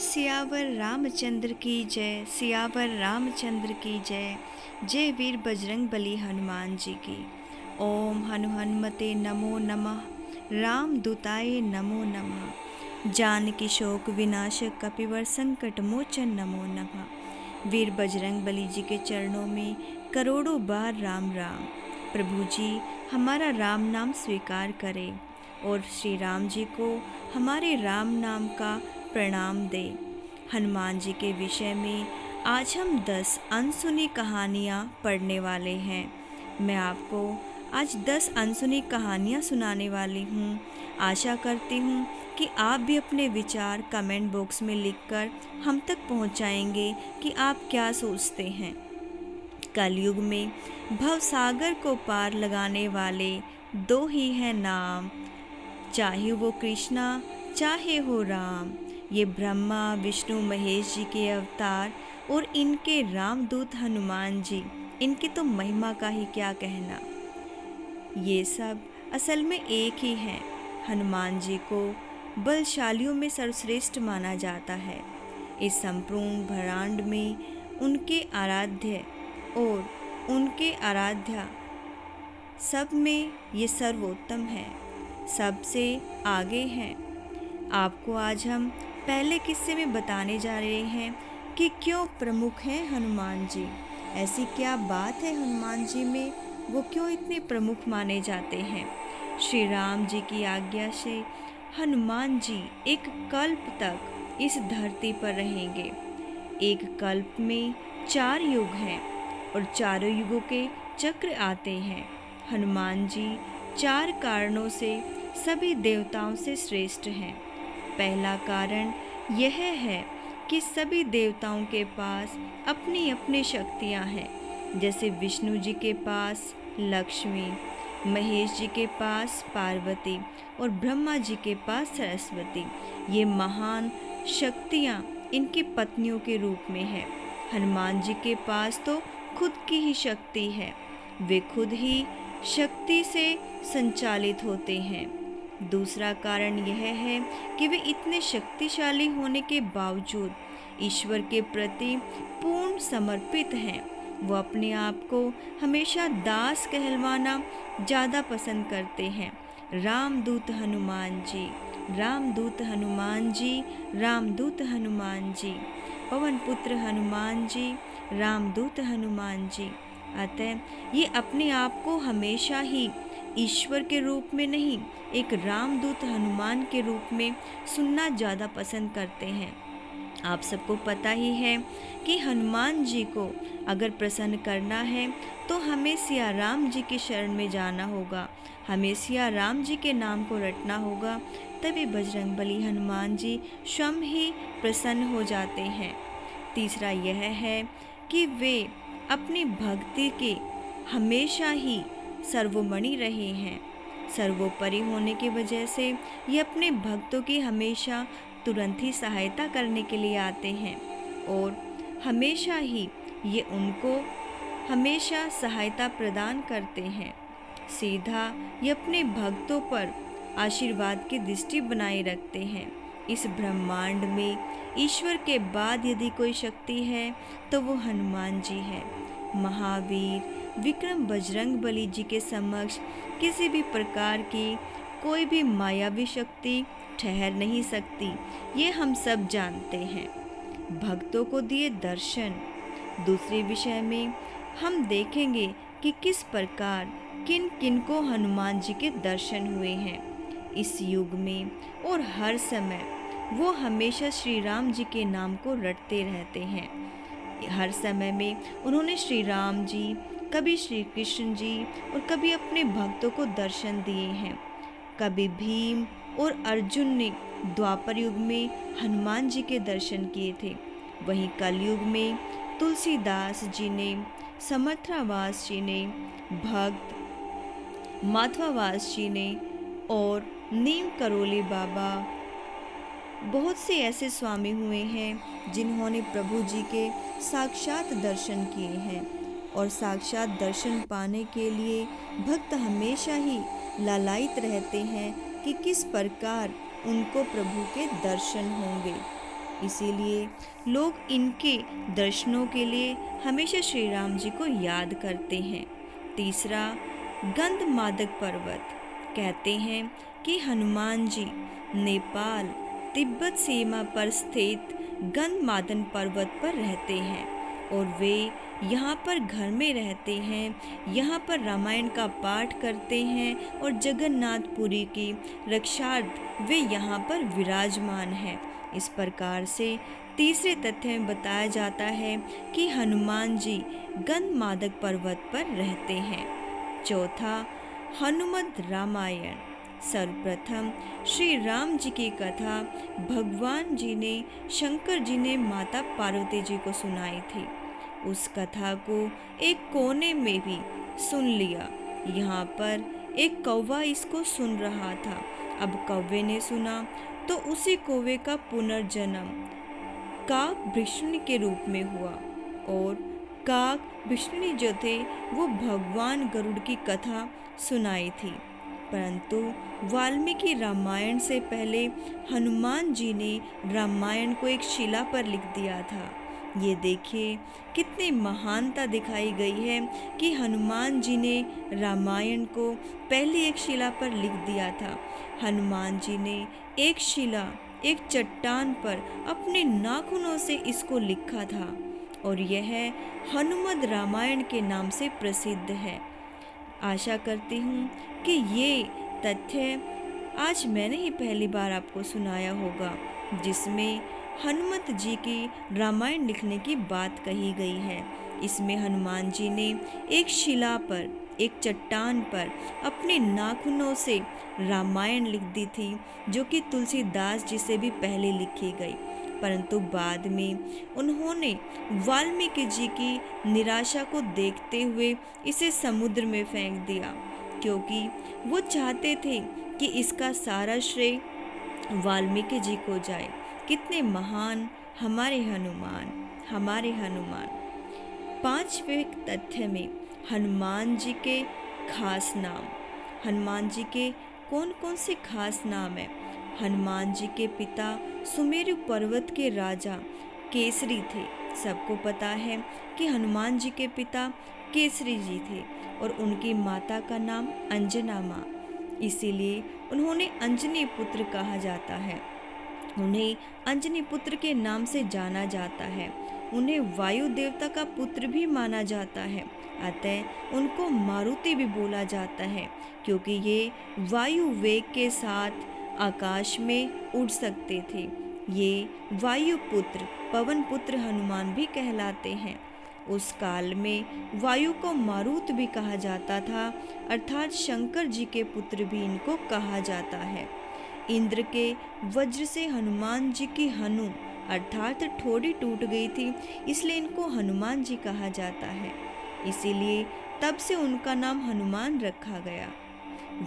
सियावर रामचंद्र की जय, सियावर रामचंद्र की जय। जय वीर बजरंग बली हनुमान जी की। ओम हनु हनुमते नमो नमः, राम दूताय नमो नमः। जानकी शोक विनाशक कपिवर संकट मोचन नमो नमः। वीर बजरंग बली जी के चरणों में करोड़ों बार राम राम। प्रभु जी हमारा राम नाम स्वीकार करें और श्री राम जी को हमारे राम नाम का प्रणाम दे। हनुमान जी के विषय में आज हम 10 अनसुनी कहानियाँ पढ़ने वाले हैं। मैं आपको आज 10 अनसुनी कहानियाँ सुनाने वाली हूँ। आशा करती हूँ कि आप भी अपने विचार कमेंट बॉक्स में लिखकर हम तक पहुँचाएंगे कि आप क्या सोचते हैं। कलयुग में भवसागर को पार लगाने वाले दो ही हैं नाम, चाहे वो कृष्णा चाहे हो राम। ये ब्रह्मा विष्णु महेश जी के अवतार और इनके रामदूत हनुमान जी, इनकी तो महिमा का ही क्या कहना। ये सब असल में एक ही हैं। हनुमान जी को बलशालियों में सर्वश्रेष्ठ माना जाता है। इस संपूर्ण ब्रह्मांड में उनके आराध्य और उनके आराध्या सब में ये सर्वोत्तम है, सबसे आगे हैं। आपको आज हम पहले किस्से में बताने जा रहे हैं कि क्यों प्रमुख हैं हनुमान जी। ऐसी क्या बात है हनुमान जी में, वो क्यों इतने प्रमुख माने जाते हैं। श्री राम जी की आज्ञा से हनुमान जी एक कल्प तक इस धरती पर रहेंगे। एक कल्प में 4 युग हैं और चारों युगों के चक्र आते हैं। हनुमान जी 4 कारणों से सभी देवताओं से श्रेष्ठ हैं। पहला कारण यह है कि सभी देवताओं के पास अपनी अपनी शक्तियां हैं। जैसे विष्णु जी के पास लक्ष्मी, महेश जी के पास पार्वती और ब्रह्मा जी के पास सरस्वती। ये महान शक्तियां इनकी पत्नियों के रूप में है। हनुमान जी के पास तो खुद की ही शक्ति है, वे खुद ही शक्ति से संचालित होते हैं। दूसरा कारण यह है कि वे इतने शक्तिशाली होने के बावजूद ईश्वर के प्रति पूर्ण समर्पित हैं। वो अपने आप को हमेशा दास कहलवाना ज़्यादा पसंद करते हैं। रामदूत हनुमान जी, रामदूत हनुमान जी, रामदूत हनुमान जी, पवन पुत्र हनुमान जी, रामदूत हनुमान जी। अतः ये अपने आप को हमेशा ही ईश्वर के रूप में नहीं, एक रामदूत हनुमान के रूप में सुनना ज़्यादा पसंद करते हैं। आप सबको पता ही है कि हनुमान जी को अगर प्रसन्न करना है तो हमें सिया राम जी की शरण में जाना होगा, हमें सिया राम जी के नाम को रटना होगा, तभी बजरंगबली हनुमान जी स्वयं ही प्रसन्न हो जाते हैं। तीसरा यह है कि वे अपनी भक्ति के हमेशा ही सर्वोमणि रहे हैं। सर्वोपरि होने की वजह से ये अपने भक्तों की हमेशा तुरंत ही सहायता करने के लिए आते हैं और हमेशा ही ये उनको हमेशा सहायता प्रदान करते हैं। सीधा ये अपने भक्तों पर आशीर्वाद की दृष्टि बनाए रखते हैं। इस ब्रह्मांड में ईश्वर के बाद यदि कोई शक्ति है तो वो हनुमान जी है। महावीर विक्रम बजरंगबली जी के समक्ष किसी भी प्रकार की कोई भी मायावी शक्ति ठहर नहीं सकती, ये हम सब जानते हैं। भक्तों को दिए दर्शन। दूसरे विषय में हम देखेंगे कि किस प्रकार किन किन को हनुमान जी के दर्शन हुए हैं। इस युग में और हर समय वो हमेशा श्री राम जी के नाम को रटते रहते हैं। हर समय में उन्होंने श्री राम जी, कभी श्री कृष्ण जी और कभी अपने भक्तों को दर्शन दिए हैं। कभी भीम और अर्जुन ने द्वापर युग में हनुमान जी के दर्शन किए थे। वहीं कलयुग में तुलसीदास जी ने, समर्थावास जी ने, भक्त माधवावास जी ने और नीम करोली बाबा, बहुत से ऐसे स्वामी हुए हैं जिन्होंने प्रभु जी के साक्षात दर्शन किए हैं। और साक्षात दर्शन पाने के लिए भक्त हमेशा ही लालायित रहते हैं कि किस प्रकार उनको प्रभु के दर्शन होंगे। इसीलिए लोग इनके दर्शनों के लिए हमेशा श्री राम जी को याद करते हैं। तीसरा, गंधमादक पर्वत। कहते हैं कि हनुमान जी नेपाल तिब्बत सीमा पर स्थित गंधमादन पर्वत पर रहते हैं और वे यहाँ पर घर में रहते हैं, यहाँ पर रामायण का पाठ करते हैं और जगन्नाथपुरी की रक्षार्थ वे यहाँ पर विराजमान हैं। इस प्रकार से तीसरे तथ्य में बताया जाता है कि हनुमान जी गंधमादक पर्वत पर रहते हैं। चौथा, हनुमत रामायण। सर्वप्रथम श्री राम जी की कथा भगवान जी ने शंकर जी ने माता पार्वती जी को सुनाई थी। उस कथा को एक कोने में भी सुन लिया। यहाँ पर एक कौवा इसको सुन रहा था। अब कौवे ने सुना तो उसी कौवे का पुनर्जन्म काक भृष्णि के रूप में हुआ और काक भृष्णि जो थे वो भगवान गरुड़ की कथा सुनाई थी। परंतु वाल्मीकि रामायण से पहले हनुमान जी ने रामायण को एक शिला पर लिख दिया था। ये देखिए कितनी महानता दिखाई गई है कि हनुमान जी ने रामायण को पहले एक शिला पर लिख दिया था। हनुमान जी ने एक शिला, एक चट्टान पर अपने नाखूनों से इसको लिखा था और यह हनुमत रामायण के नाम से प्रसिद्ध है। आशा करती हूँ कि ये तथ्य आज मैंने ही पहली बार आपको सुनाया होगा, जिसमें हनुमत जी की रामायण लिखने की बात कही गई है। इसमें हनुमान जी ने एक शिला पर, एक चट्टान पर अपने नाखूनों से रामायण लिख दी थी, जो कि तुलसीदास जी से भी पहले लिखी गई। परंतु बाद में उन्होंने वाल्मीकि जी की निराशा को देखते हुए इसे समुद्र में फेंक दिया, क्योंकि वो चाहते थे कि इसका सारा श्रेय वाल्मीकि जी को जाए। कितने महान हमारे हनुमान, हमारे हनुमान। पांचवें तथ्य में हनुमान जी के खास नाम। हनुमान जी के कौन कौन से खास नाम हैं? हनुमान जी के पिता सुमेरु पर्वत के राजा केसरी थे। सबको पता है कि हनुमान जी के पिता केसरी जी थे और उनकी माता का नाम अंजना माँ, इसीलिए उन्होंने अंजनी पुत्र कहा जाता है। उन्हें अंजनी पुत्र के नाम से जाना जाता है। उन्हें वायु देवता का पुत्र भी माना जाता है, अतः उनको मारुति भी बोला जाता है, क्योंकि ये वायु वेग के साथ आकाश में उड़ सकते थे। ये वायु पुत्र, पवन पुत्र हनुमान भी कहलाते हैं। उस काल में वायु को मारुत भी कहा जाता था, अर्थात शंकर जी के पुत्र भी इनको कहा जाता है। इंद्र के वज्र से हनुमान जी की हनु अर्थात ठोड़ी टूट गई थी, इसलिए इनको हनुमान जी कहा जाता है। इसीलिए तब से उनका नाम हनुमान रखा गया।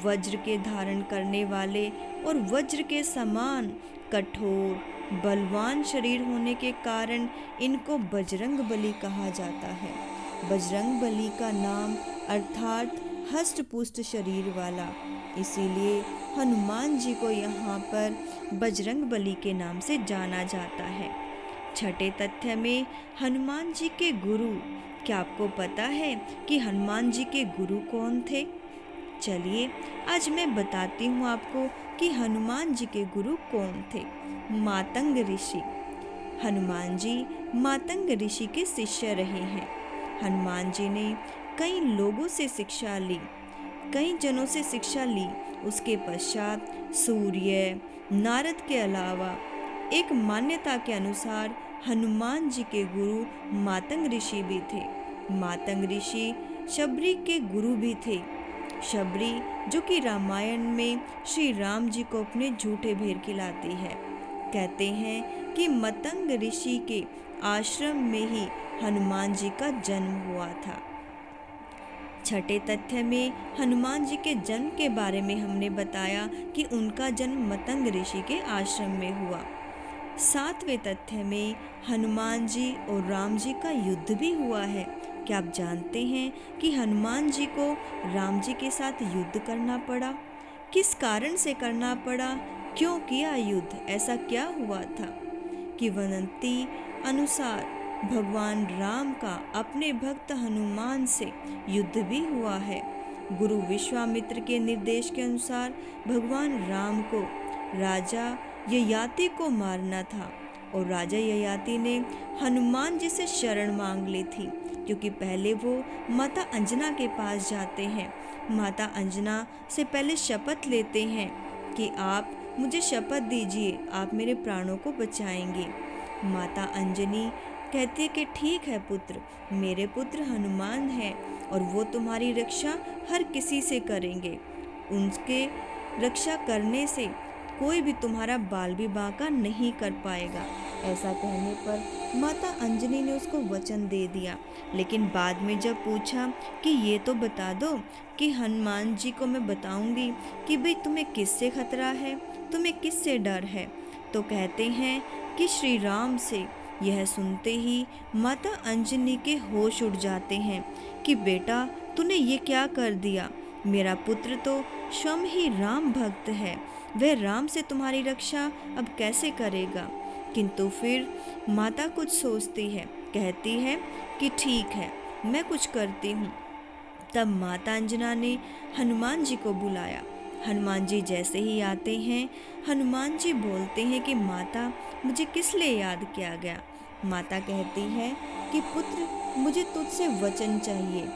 वज्र के धारण करने वाले और वज्र के समान कठोर बलवान शरीर होने के कारण इनको बजरंग बली कहा जाता है। बजरंग बली का नाम अर्थात हष्ट पुष्ट शरीर वाला, इसीलिए हनुमान जी को यहाँ पर बजरंग बली के नाम से जाना जाता है। छठे तथ्य में हनुमान जी के गुरु। क्या आपको पता है कि हनुमान जी के गुरु कौन थे? चलिए आज मैं बताती हूँ आपको कि हनुमान जी के गुरु कौन थे। मातंग ऋषि। हनुमान जी मातंग ऋषि के शिष्य रहे हैं। हनुमान जी ने कई लोगों से शिक्षा ली, कई जनों से शिक्षा ली। उसके पश्चात सूर्य, नारद के अलावा एक मान्यता के अनुसार हनुमान जी के गुरु मातंग ऋषि भी थे। मातंग ऋषि शबरी के गुरु भी थे। शबरी जो कि रामायण में श्री राम जी को अपने झूठे भेर खिलाती है। कहते हैं कि मतंग ऋषि के आश्रम में ही हनुमान जी का जन्म हुआ था। छठे तथ्य में हनुमान जी के जन्म के बारे में हमने बताया कि उनका जन्म मतंग ऋषि के आश्रम में हुआ। सातवें तथ्य में हनुमान जी और राम जी का युद्ध भी हुआ है। क्या आप जानते हैं कि हनुमान जी को राम जी के साथ युद्ध करना पड़ा? किस कारण से करना पड़ा? क्यों किया युद्ध? ऐसा क्या हुआ था? की वनंती अनुसार भगवान राम का अपने भक्त हनुमान से युद्ध भी हुआ है। गुरु विश्वामित्र के निर्देश के अनुसार भगवान राम को राजा ययाति को मारना था और राजा ययाति ने हनुमान जी से शरण मांग ली थी, क्योंकि पहले वो माता अंजना के पास जाते हैं। माता अंजना से पहले शपथ लेते हैं कि आप मुझे शपथ दीजिए, आप मेरे प्राणों को बचाएंगे। माता अंजनी कहती है कि ठीक है पुत्र, मेरे पुत्र हनुमान हैं और वो तुम्हारी रक्षा हर किसी से करेंगे। उनके रक्षा करने से कोई भी तुम्हारा बाल भी बांका नहीं कर पाएगा। ऐसा कहने पर माता अंजनी ने उसको वचन दे दिया। लेकिन बाद में जब पूछा कि ये तो बता दो कि हनुमान जी को मैं बताऊंगी कि भाई तुम्हें किससे खतरा है, तुम्हें किससे डर है, तो कहते हैं कि श्री राम से। यह सुनते ही माता अंजनी के होश उड़ जाते हैं कि बेटा तूने ये क्या कर दिया, मेरा पुत्र तो स्वयं ही राम भक्त है, वह राम से तुम्हारी रक्षा अब कैसे करेगा। किंतु फिर माता कुछ सोचती है, कहती है कि ठीक है मैं कुछ करती हूँ। तब माता अंजना ने हनुमान जी को बुलाया। हनुमान जी जैसे ही आते हैं, हनुमान जी बोलते हैं कि माता मुझे किस लिए याद किया गया। माता कहती है कि पुत्र मुझे तुझसे वचन चाहिए।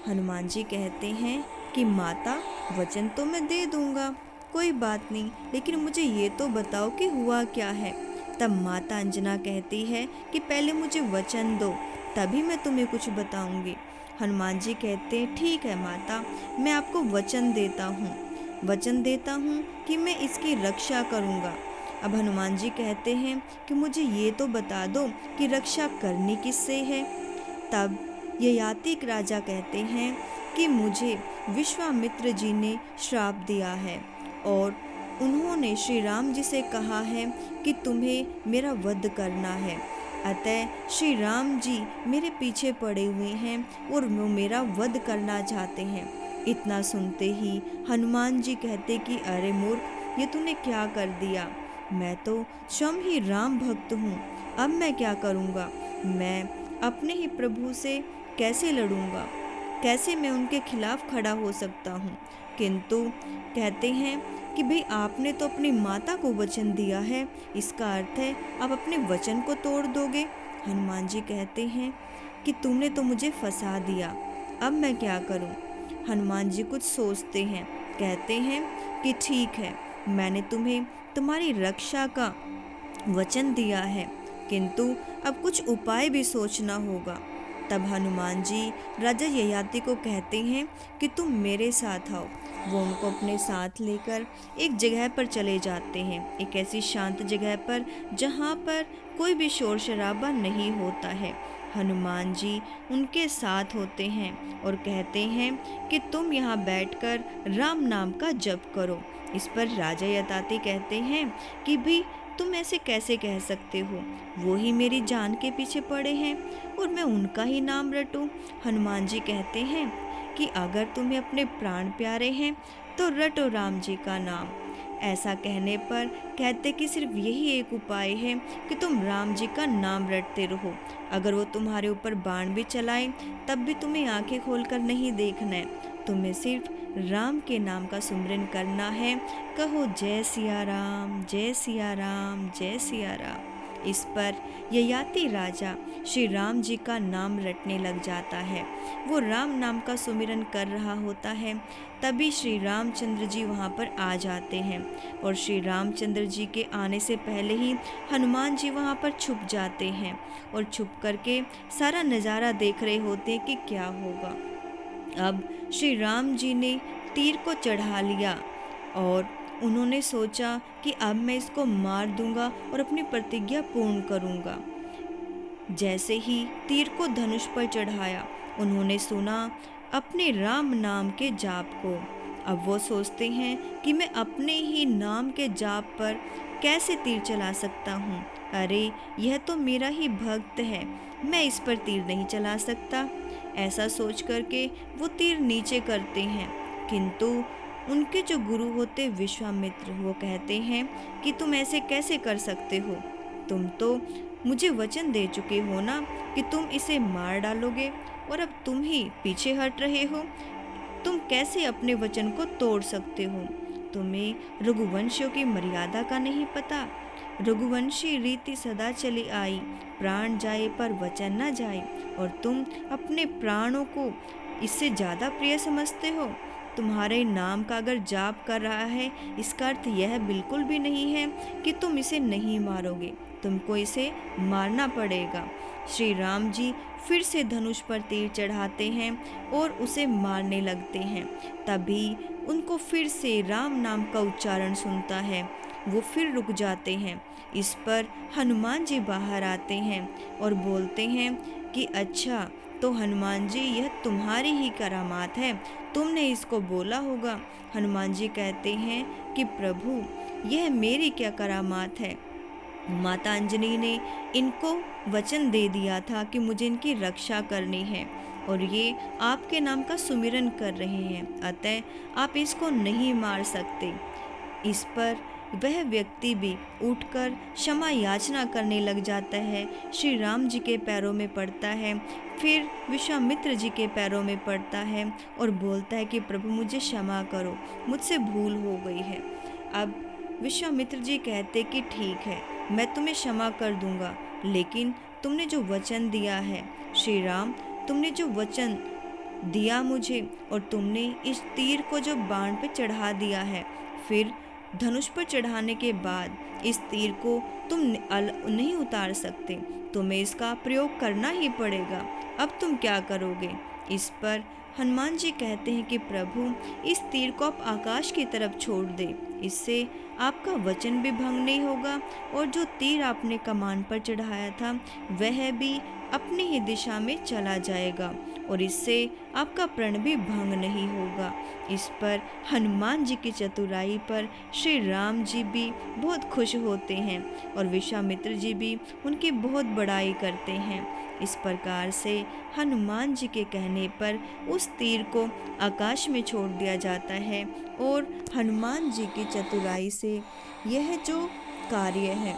हनुमान जी कहते हैं कि माता वचन तो मैं दे दूंगा, कोई बात नहीं, लेकिन मुझे ये तो बताओ कि हुआ क्या है। तब माता अंजना कहती है कि पहले मुझे वचन दो, तभी मैं तुम्हें कुछ बताऊंगी। हनुमान जी कहते हैं ठीक है माता, मैं आपको वचन देता हूँ कि मैं इसकी रक्षा करूँगा। अब हनुमान जी कहते हैं कि मुझे ये तो बता दो कि रक्षा करनी किससे है। तब ययाति राजा कहते हैं कि मुझे विश्वामित्र जी ने श्राप दिया है और उन्होंने श्री राम जी से कहा है कि तुम्हें मेरा वध करना है। अतः श्री राम जी मेरे पीछे पड़े हुए हैं और वो मेरा वध करना चाहते हैं। इतना सुनते ही हनुमान जी कहते कि अरे मूर्ख, ये तूने क्या कर दिया, मैं तो स्वयं ही राम भक्त हूँ, अब मैं क्या करूँगा, मैं अपने ही प्रभु से कैसे लड़ूंगा, कैसे मैं उनके खिलाफ खड़ा हो सकता हूँ। किंतु कहते हैं कि भाई आपने तो अपनी माता को वचन दिया है, इसका अर्थ है आप अपने वचन को तोड़ दोगे। हनुमान जी कहते हैं कि तुमने तो मुझे फंसा दिया, अब मैं क्या करूं। हनुमान जी कुछ सोचते हैं, कहते हैं कि ठीक है, मैंने तुम्हें तुम्हारी रक्षा का वचन दिया है, किंतु अब कुछ उपाय भी सोचना होगा। तब हनुमान जी राजा ययाति को कहते हैं कि तुम मेरे साथ आओ। वो उनको अपने साथ लेकर एक जगह पर चले जाते हैं, एक ऐसी शांत जगह पर जहाँ पर कोई भी शोर शराबा नहीं होता है। हनुमान जी उनके साथ होते हैं और कहते हैं कि तुम यहाँ बैठकर राम नाम का जप करो। इस पर राजा ययाति कहते हैं कि भी तुम ऐसे कैसे कह सकते हो, वो ही मेरी जान के पीछे पड़े हैं और मैं उनका ही नाम रटूं। हनुमान जी कहते हैं कि अगर तुम्हें अपने प्राण प्यारे हैं तो रटो राम जी का नाम। ऐसा कहने पर कहते कि सिर्फ यही एक उपाय है कि तुम राम जी का नाम रटते रहो। अगर वो तुम्हारे ऊपर बाण भी चलाए तब भी तुम्हें आंखें खोलकर नहीं देखना है, तुम्हें सिर्फ राम के नाम का सुमिरन करना है। कहो जय सिया राम, जय सिया राम, जय सिया राम। इस पर ययाति राजा श्री राम जी का नाम रटने लग जाता है। वो राम नाम का सुमिरन कर रहा होता है, तभी श्री रामचंद्र जी वहाँ पर आ जाते हैं और श्री रामचंद्र जी के आने से पहले ही हनुमान जी वहाँ पर छुप जाते हैं और छुप करके सारा नज़ारा देख रहे होते हैं कि क्या होगा। अब श्री राम जी ने तीर को चढ़ा लिया और उन्होंने सोचा कि अब मैं इसको मार दूंगा और अपनी प्रतिज्ञा पूर्ण करूंगा। जैसे ही तीर को धनुष पर चढ़ाया, उन्होंने सुना अपने राम नाम के जाप को। अब वो सोचते हैं कि मैं अपने ही नाम के जाप पर कैसे तीर चला सकता हूँ, अरे यह तो मेरा ही भक्त है, मैं इस पर तीर नहीं चला सकता। ऐसा सोच करके वो तीर नीचे करते हैं, किंतु उनके जो गुरु होते विश्वामित्र, वो कहते हैं कि तुम ऐसे कैसे कर सकते हो, तुम तो मुझे वचन दे चुके हो ना कि तुम इसे मार डालोगे, और अब तुम ही पीछे हट रहे हो। तुम कैसे अपने वचन को तोड़ सकते हो? तुम्हें रघुवंशियों की मर्यादा का नहीं पता। रघुवंशी रीति सदा चली आई, प्राण जाए पर वचन न जाए, और तुम अपने प्राणों को इससे ज़्यादा प्रिय समझते हो। तुम्हारे नाम का अगर जाप कर रहा है, इसका अर्थ यह बिल्कुल भी नहीं है कि तुम इसे नहीं मारोगे। तुमको इसे मारना पड़ेगा। श्री राम जी फिर से धनुष पर तीर चढ़ाते हैं और उसे मारने लगते हैं। तभी उनको फिर से राम नाम का उच्चारण सुनता है। वो फिर रुक जाते हैं। इस पर हनुमान जी बाहर आते हैं और बोलते हैं कि अच्छा, तो हनुमान जी यह तुम्हारी ही करामात है, तुमने इसको बोला होगा। हनुमान जी कहते हैं कि प्रभु, यह मेरी क्या करामात है। माता अंजनी ने इनको वचन दे दिया था कि मुझे इनकी रक्षा करनी है, और ये आपके नाम का सुमिरन कर रहे हैं, अतः आप इसको नहीं मार सकते। इस पर वह व्यक्ति भी उठकर क्षमा याचना करने लग जाता है। श्री राम जी के पैरों में पड़ता है, फिर विश्वामित्र जी के पैरों में पड़ता है और बोलता है कि प्रभु मुझे क्षमा करो, मुझसे भूल हो गई है। अब विश्वामित्र जी कहते कि ठीक है, मैं तुम्हें क्षमा कर दूंगा, लेकिन तुमने जो वचन दिया है श्री राम, तुमने जो वचन दिया मुझे, और तुमने इस तीर को जो बाण पे चढ़ा दिया है, फिर धनुष पर चढ़ाने के बाद इस तीर को तुम नहीं उतार सकते, तुम्हें इसका प्रयोग करना ही पड़ेगा। अब तुम क्या करोगे? इस पर हनुमान जी कहते हैं कि प्रभु, इस तीर को आप आकाश की तरफ छोड़ दे, इससे आपका वचन भी भंग नहीं होगा, और जो तीर आपने कमान पर चढ़ाया था वह भी अपनी ही दिशा में चला जाएगा, और इससे आपका प्रण भी भंग नहीं होगा। इस पर हनुमान जी की चतुराई पर श्री राम जी भी बहुत खुश होते हैं, और विश्वामित्र जी भी उनकी बहुत बड़ाई करते हैं। इस प्रकार से हनुमान जी के कहने पर उस तीर को आकाश में छोड़ दिया जाता है, और हनुमान जी की चतुराई से यह जो कार्य है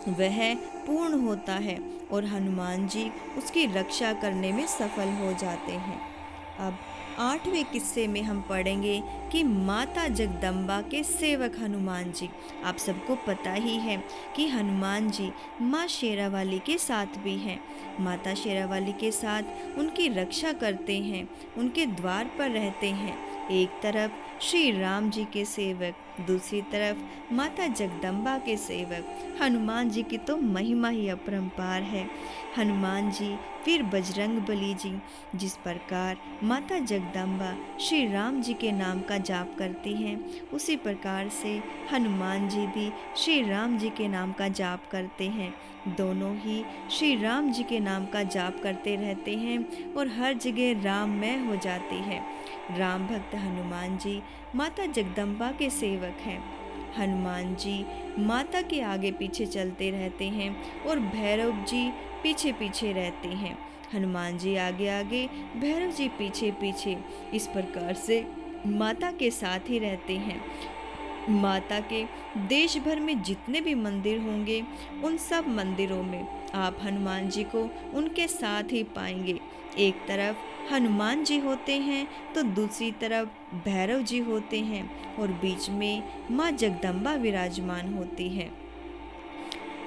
वह पूर्ण होता है, और हनुमान जी उसकी रक्षा करने में सफल हो जाते हैं। अब 8वें किस्से में हम पढ़ेंगे कि माता जगदम्बा के सेवक हनुमान जी। आप सबको पता ही है कि हनुमान जी माँ शेरावाली के साथ भी हैं। माता शेरावाली के साथ उनकी रक्षा करते हैं, उनके द्वार पर रहते हैं। एक तरफ श्री राम जी के सेवक, दूसरी तरफ माता जगदम्बा के सेवक। हनुमान जी की तो महिमा ही अपरंपार है। हनुमान जी फिर बजरंग बली जी, जिस प्रकार माता जगदम्बा श्री राम जी के नाम का जाप करती हैं, उसी प्रकार से हनुमान जी भी श्री राम जी के नाम का जाप करते हैं। दोनों ही श्री राम जी के नाम का जाप करते रहते हैं, और हर जगह राममय हो जाती है। राम भक्त हनुमान जी माता जगदम्बा के सेवक हैं। हनुमान जी माता के आगे पीछे चलते रहते हैं, और भैरव जी पीछे पीछे रहते हैं। हनुमान जी आगे आगे, भैरव जी पीछे पीछे, इस प्रकार से माता के साथ ही रहते हैं। माता के देश भर में जितने भी मंदिर होंगे, उन सब मंदिरों में आप हनुमान जी को उनके साथ ही पाएंगे। एक तरफ हनुमान जी होते हैं तो दूसरी तरफ भैरव जी होते हैं, और बीच में माँ जगदम्बा विराजमान होती है।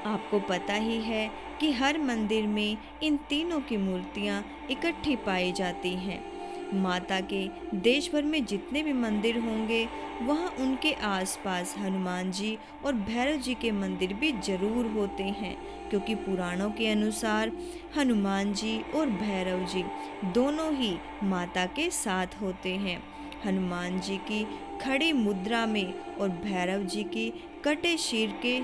आपको पता ही है कि हर मंदिर में इन तीनों की मूर्तियाँ इकट्ठी पाई जाती हैं। माता के देश भर में जितने भी मंदिर होंगे, वहाँ उनके आसपास हनुमान जी और भैरव जी के मंदिर भी जरूर होते हैं, क्योंकि पुराणों के अनुसार हनुमान जी और भैरव जी दोनों ही माता के साथ होते हैं। हनुमान जी की खड़ी मुद्रा में और भैरव जी की कटे शीर के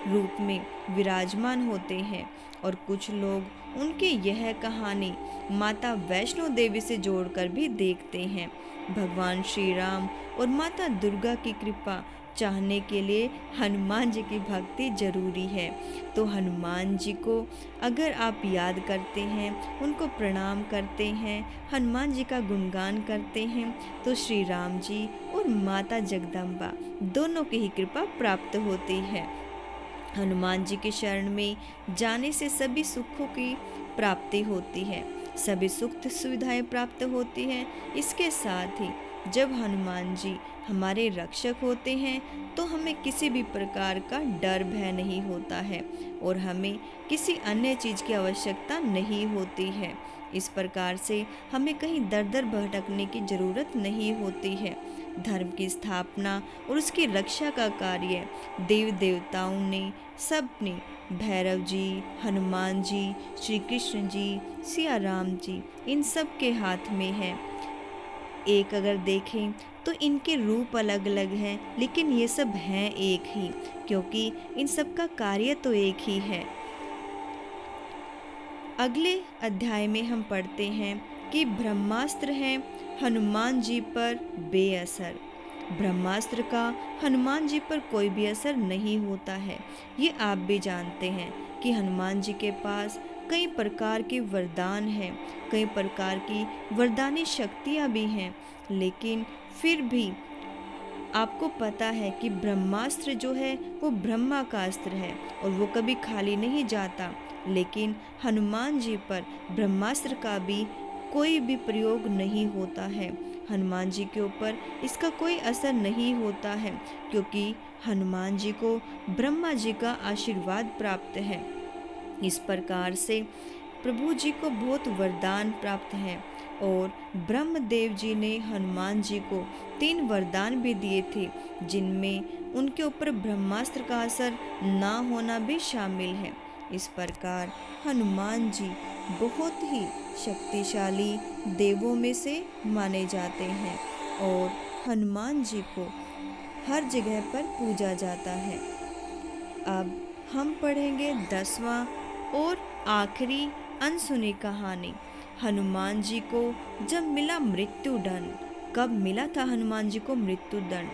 रूप में विराजमान होते हैं, और कुछ लोग उनकी यह कहानी माता वैष्णो देवी से जोड़कर भी देखते हैं। भगवान श्री राम और माता दुर्गा की कृपा चाहने के लिए हनुमान जी की भक्ति जरूरी है। तो हनुमान जी को अगर आप याद करते हैं, उनको प्रणाम करते हैं, हनुमान जी का गुणगान करते हैं, तो श्री राम जी और माता जगदम्बा दोनों की ही कृपा प्राप्त होती है। हनुमान जी की शरण में जाने से सभी सुखों की प्राप्ति होती है, सभी सुख सुविधाएं प्राप्त होती हैं। इसके साथ ही जब हनुमान जी हमारे रक्षक होते हैं तो हमें किसी भी प्रकार का डर भय नहीं होता है और हमें किसी अन्य चीज़ की आवश्यकता नहीं होती है। इस प्रकार से हमें कहीं दर दर भटकने की ज़रूरत नहीं होती है। धर्म की स्थापना और उसकी रक्षा का कार्य देव देवताओं ने सबने भैरव जी, हनुमान जी, श्री कृष्ण जी, सिया राम जी, इन सब के हाथ में है। एक अगर देखें तो इनके रूप अलग अलग हैं, लेकिन ये सब हैं एक ही, क्योंकि इन सब का कार्य तो एक ही है। अगले अध्याय में हम पढ़ते हैं कि ब्रह्मास्त्र है हनुमान जी पर बेअसर। ब्रह्मास्त्र का हनुमान जी पर कोई भी असर नहीं होता है। ये आप भी जानते हैं कि हनुमान जी के पास कई प्रकार के वरदान हैं, कई प्रकार की वरदानी शक्तियाँ भी हैं, लेकिन फिर भी आपको पता है कि ब्रह्मास्त्र जो है वो ब्रह्मा का अस्त्र है और वो कभी खाली नहीं जाता। लेकिन हनुमान जी पर ब्रह्मास्त्र का भी कोई भी प्रयोग नहीं होता है। हनुमान जी के ऊपर इसका कोई असर नहीं होता है, क्योंकि हनुमान जी को ब्रह्मा जी का आशीर्वाद प्राप्त है। इस प्रकार से प्रभु जी को बहुत वरदान प्राप्त हैं और ब्रह्मदेव जी ने हनुमान जी को 3 वरदान भी दिए थे, जिनमें उनके ऊपर ब्रह्मास्त्र का असर ना होना भी शामिल है। इस प्रकार हनुमान जी बहुत ही शक्तिशाली देवों में से माने जाते हैं और हनुमान जी को हर जगह पर पूजा जाता है। अब हम पढ़ेंगे 10वां और आखिरी अनसुनी कहानी। हनुमान जी को जब मिला मृत्यु दंड। कब मिला था हनुमान जी को मृत्यु दंड?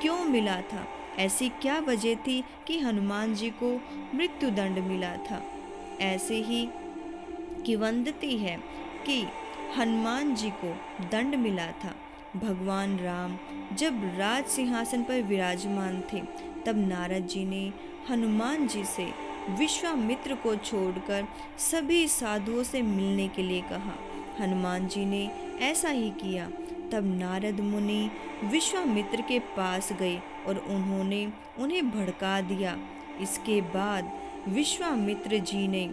क्यों मिला था? ऐसी क्या वजह थी कि हनुमान जी को मृत्यु दंड मिला था? ऐसे ही किंवदंती है कि हनुमान जी को दंड मिला था। भगवान राम जब राज सिंहासन पर विराजमान थे, तब नारद जी ने हनुमान जी से विश्वामित्र को छोड़कर सभी साधुओं से मिलने के लिए कहा। हनुमान जी ने ऐसा ही किया। तब नारद मुनि विश्वामित्र के पास गए और उन्होंने उन्हें भड़का दिया। इसके बाद विश्वामित्र जी ने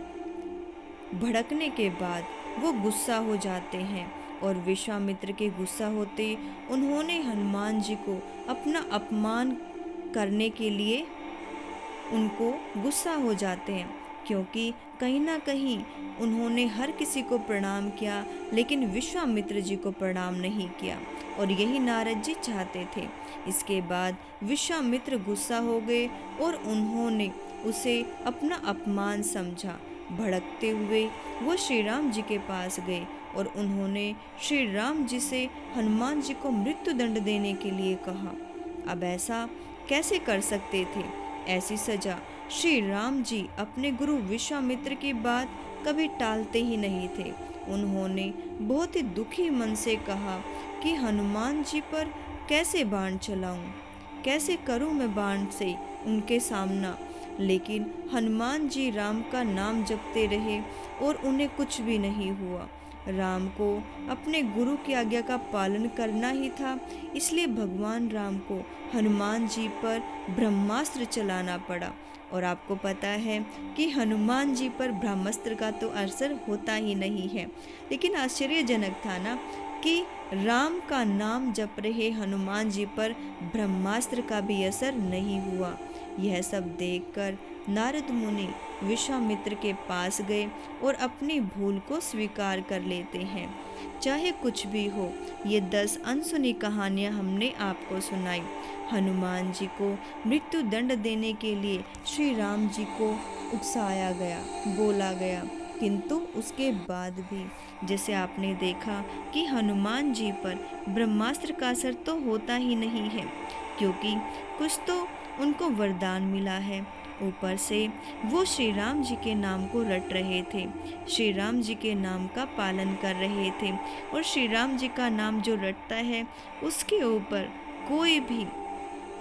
भड़कने के बाद वो गुस्सा हो जाते हैं और विश्वामित्र के गुस्सा होते उन्होंने हनुमान जी को अपना अपमान करने के लिए उनको गुस्सा हो जाते हैं, क्योंकि कहीं ना कहीं उन्होंने हर किसी को प्रणाम किया लेकिन विश्वामित्र जी को प्रणाम नहीं किया और यही नारद जी चाहते थे। इसके बाद विश्वामित्र गुस्सा हो गए और उन्होंने उसे अपना अपमान समझा। भड़कते हुए वो श्री राम जी के पास गए और उन्होंने श्री राम जी से हनुमान जी को मृत्यु दंड देने के लिए कहा। अब ऐसा कैसे कर सकते थे? ऐसी सजा श्री राम जी अपने गुरु विश्वामित्र की बात कभी टालते ही नहीं थे। उन्होंने बहुत ही दुखी मन से कहा कि हनुमान जी पर कैसे बाण चलाऊं, कैसे करूं मैं बाण से उनके सामना। लेकिन हनुमान जी राम का नाम जपते रहे और उन्हें कुछ भी नहीं हुआ। राम को अपने गुरु की आज्ञा का पालन करना ही था, इसलिए भगवान राम को हनुमान जी पर ब्रह्मास्त्र चलाना पड़ा। और आपको पता है कि हनुमान जी पर ब्रह्मास्त्र का तो असर होता ही नहीं है, लेकिन आश्चर्यजनक था ना कि राम का नाम जप रहे हनुमान जी पर ब्रह्मास्त्र का भी असर नहीं हुआ। यह सब देखकर नारद मुनि विश्वामित्र के पास गए और अपनी भूल को स्वीकार कर लेते हैं। चाहे कुछ भी हो, ये 10 अनसुनी कहानियाँ हमने आपको सुनाई। हनुमान जी को मृत्यु दंड देने के लिए श्री राम जी को उकसाया गया, बोला गया, किंतु उसके बाद भी जैसे आपने देखा कि हनुमान जी पर ब्रह्मास्त्र का असर तो होता ही नहीं है, क्योंकि कुछ तो उनको वरदान मिला है। ऊपर से वो श्री राम जी के नाम को रट रहे थे, श्री राम जी के नाम का पालन कर रहे थे, और श्री राम जी का नाम जो रटता है उसके ऊपर कोई भी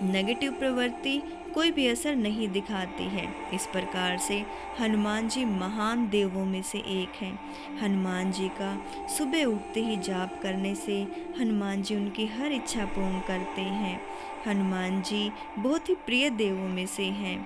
नेगेटिव प्रवृत्ति, कोई भी असर नहीं दिखाती है। इस प्रकार से हनुमान जी महान देवों में से एक हैं। हनुमान जी का सुबह उठते ही जाप करने से हनुमान जी उनकी हर इच्छा पूर्ण करते हैं। हनुमान जी बहुत ही प्रिय देवों में से हैं।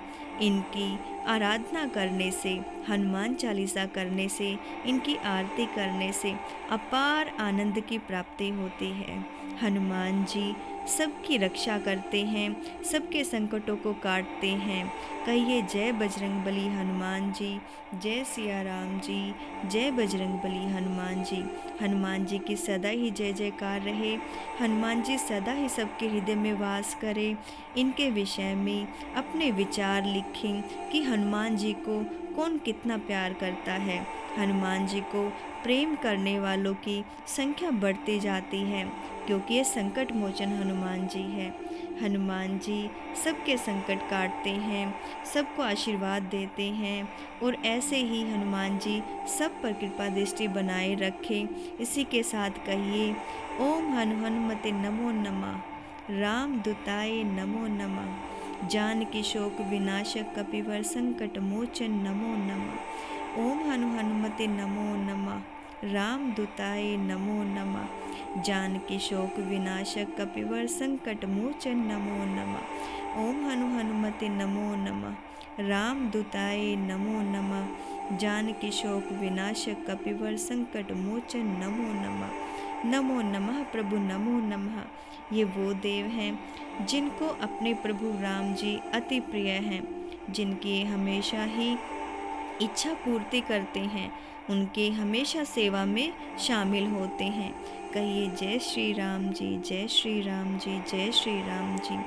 इनकी आराधना करने से, हनुमान चालीसा करने से, इनकी आरती करने से अपार आनंद की प्राप्ति होती है। हनुमान जी सबकी रक्षा करते हैं, सबके संकटों को काटते हैं। कहिए जय बजरंगबली हनुमान जी, जय सिया राम जी, जय बजरंगबली हनुमान जी। हनुमान जी की सदा ही जय जयकार रहे। हनुमान जी सदा ही सबके हृदय में वास करें। इनके विषय में अपने विचार लिखें कि हनुमान जी को कौन कितना प्यार करता है। हनुमान जी को प्रेम करने वालों की संख्या बढ़ती जाती है, क्योंकि ये संकट मोचन हनुमान जी है। हनुमान जी सबके संकट काटते हैं, सबको आशीर्वाद देते हैं, और ऐसे ही हनुमान जी सब पर कृपा दृष्टि बनाए रखें। इसी के साथ कहिए ओम हनुमते नमो नमः, राम दूताय नमो नमः, जानकी शोक विनाशक कपिवर संकट मोचन नमो नमः। ओम हनुमते नमो नमः, राम दूताय नमो नमः, जानकी शोक विनाशक कपिवर संकट मोचन नमो नमः। ओम हनुमते नमो नमः, राम दूताय नमो नमः, जानकी शोक विनाशक कपिवर संकट मोचन नमो नमः। नमो नमः प्रभु नमो नमः। ये वो देव हैं जिनको अपने प्रभु राम जी अति प्रिय हैं, जिनकी हमेशा ही इच्छा पूर्ति करते हैं, उनके हमेशा सेवा में शामिल होते हैं। कहिए जय श्री राम जी, जय श्री राम जी, जय श्री राम जी।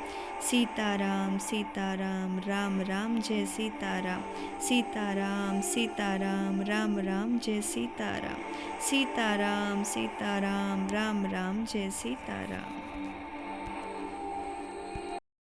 सीताराम सीताराम राम राम जय सीताराम, सीताराम सीताराम राम राम जय सीताराम, सीताराम सीताराम राम राम जय सीताराम।